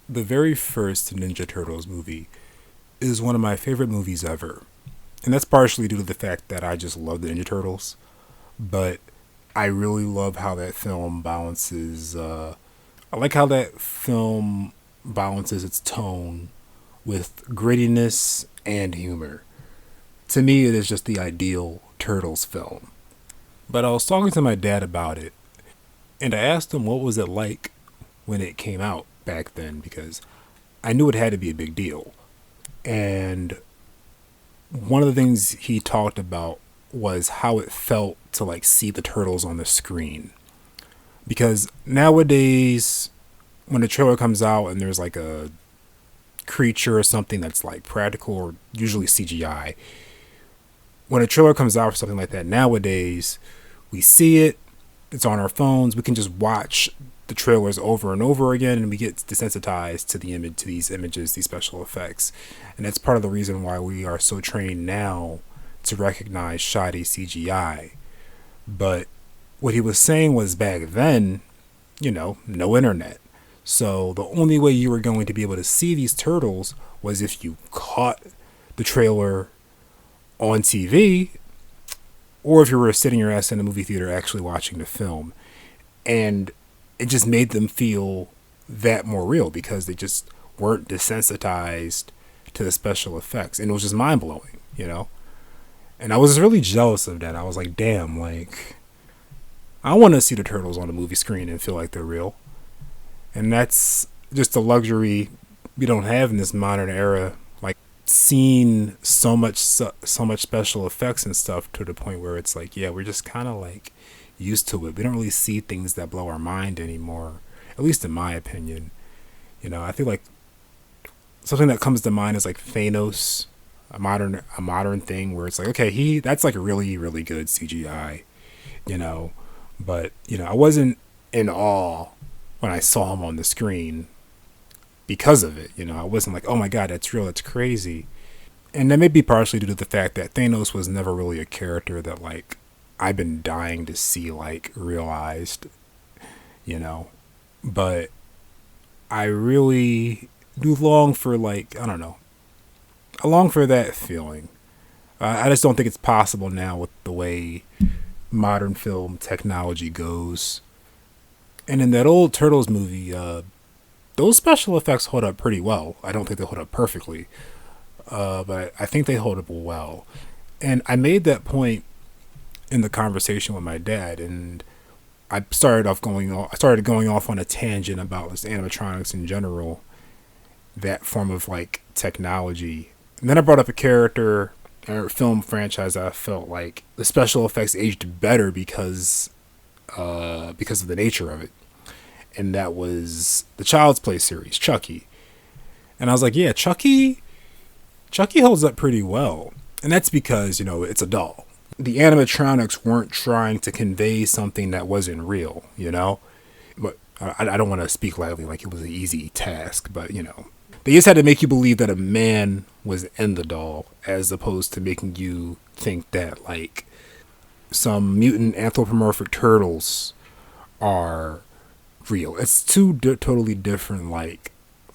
The very first Ninja Turtles movie is one of my favorite movies ever. And that's partially due to the fact that I just love the Ninja Turtles. But I really love how that film balances. I like how that film balances its tone with grittiness and humor. To me, it is just the ideal Turtles film. But I was talking to my dad about it, and I asked him what was it like when it came out back then, because I knew it had to be a big deal. And one of the things he talked about was how it felt to like see the turtles on the screen. Because nowadays, when a trailer comes out and there's like a creature or something that's like practical or usually CGI, when a trailer comes out for something like that nowadays, we see it, it's on our phones, we can just watch the trailers over and over again, and we get desensitized to the image, to these images, these special effects. And that's part of the reason why we are so trained now to recognize shoddy CGI. But what he was saying was back then, no internet. So the only way you were going to be able to see these turtles was if you caught the trailer on TV, or if you were sitting your ass in a movie theater actually watching the film. And it just made them feel that more real because they just weren't desensitized to the special effects. And it was just mind blowing. And I was really jealous of that. I was like, damn, like, I want to see the turtles on a movie screen and feel like they're real. And that's just a luxury we don't have in this modern era. Like, seeing so much special effects and stuff to the point where it's like, yeah, we're just kind of like used to it. We don't really see things that blow our mind anymore, at least in my opinion. I feel like something that comes to mind is like Thanos, a modern thing where it's like, okay, that's like a really, really good CGI, but I wasn't in awe when I saw him on the screen because of it. I wasn't like, oh my god, that's real, that's crazy. And that may be partially due to the fact that Thanos was never really a character that like I've been dying to see like realized, but I really do long for like, I don't know, I long for that feeling. I just don't think it's possible now with the way modern film technology goes. And in that old Turtles movie, those special effects hold up pretty well. I don't think they hold up perfectly, but I think they hold up well. And I made that point in the conversation with my dad, and I started going off on a tangent about this animatronics in general, that form of like technology. And then I brought up a character or film franchise that I felt like the special effects aged better because of the nature of it. And that was the Child's Play series, Chucky. And I was like, yeah, Chucky holds up pretty well. And that's because, it's a doll. The animatronics weren't trying to convey something that wasn't real, But I don't want to speak lightly like it was an easy task, but, they just had to make you believe that a man was in the doll as opposed to making you think that, like, some mutant anthropomorphic turtles are real. It's two totally different, like,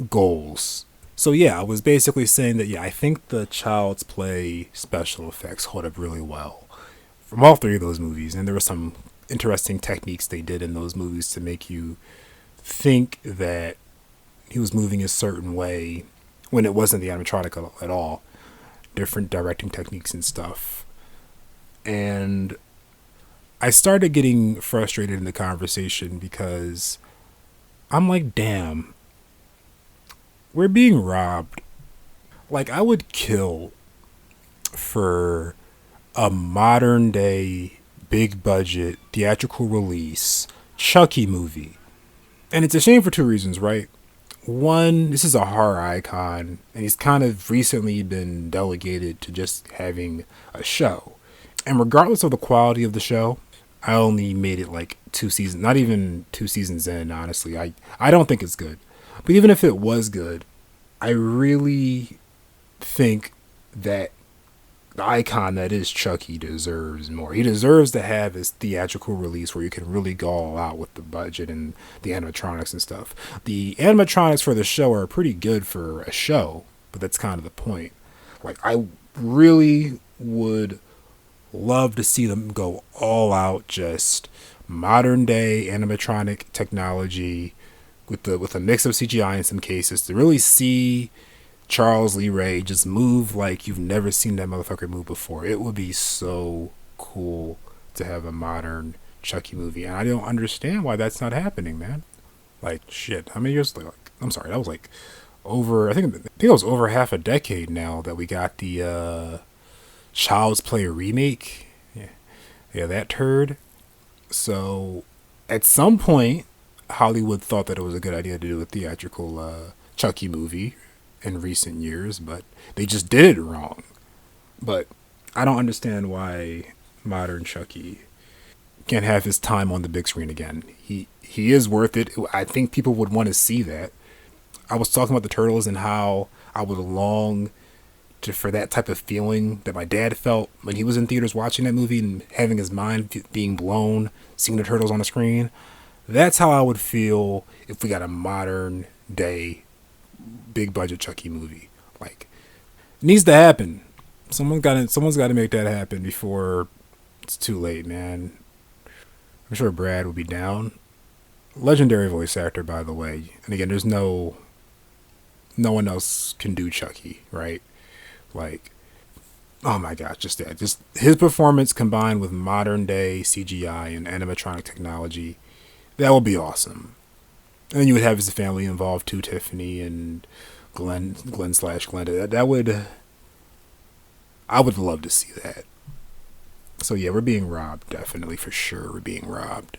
goals. So yeah, I was basically saying that, yeah, I think the Child's Play special effects hold up really well from all three of those movies. And there were some interesting techniques they did in those movies to make you think that he was moving a certain way when it wasn't the animatronic at all. Different directing techniques and stuff. And I started getting frustrated in the conversation because I'm like, damn, we're being robbed. Like, I would kill for a modern day, big budget, theatrical release Chucky movie. And it's a shame for two reasons, right? One, this is a horror icon, and he's kind of recently been delegated to just having a show. And regardless of the quality of the show, I only made it like 2 seasons, not even 2 seasons in, honestly. I don't think it's good. But even if it was good, I really think that the icon that is Chucky deserves more. He deserves to have his theatrical release where you can really go all out with the budget and the animatronics and stuff. The animatronics for the show are pretty good for a show, but that's kind of the point. Like, I really would love to see them go all out, just modern day animatronic technology with a mix of CGI in some cases to really see Charles Lee Ray just move like you've never seen that motherfucker move before. It would be so cool to have a modern Chucky movie, and I don't understand why that's not happening, man. Like, shit, how many years? Like, I'm sorry, that was like over. I think it was over half a decade now that we got the Child's Play remake. Yeah, yeah, that turd. So, at some point, Hollywood thought that it was a good idea to do a theatrical Chucky movie in recent years, but they just did it wrong. But I don't understand why modern Chucky can't have his time on the big screen again. He is worth it. I think people would want to see that. I was talking about the Turtles and how I would long for that type of feeling that my dad felt when he was in theaters watching that movie and having his mind being blown, seeing the Turtles on the screen. That's how I would feel if we got a modern day big budget Chucky movie. Like, it needs to happen. Someone's got to make that happen before it's too late, man. I'm sure Brad will be down. Legendary voice actor, by the way. And again, there's no one else can do Chucky, right? Like, oh my gosh, just that. Just his performance combined with modern day CGI and animatronic technology, that would be awesome. And then you would have his family involved too, Tiffany and Glenn slash Glenda. That would, I would love to see that. So yeah, we're being robbed, definitely, for sure, we're being robbed.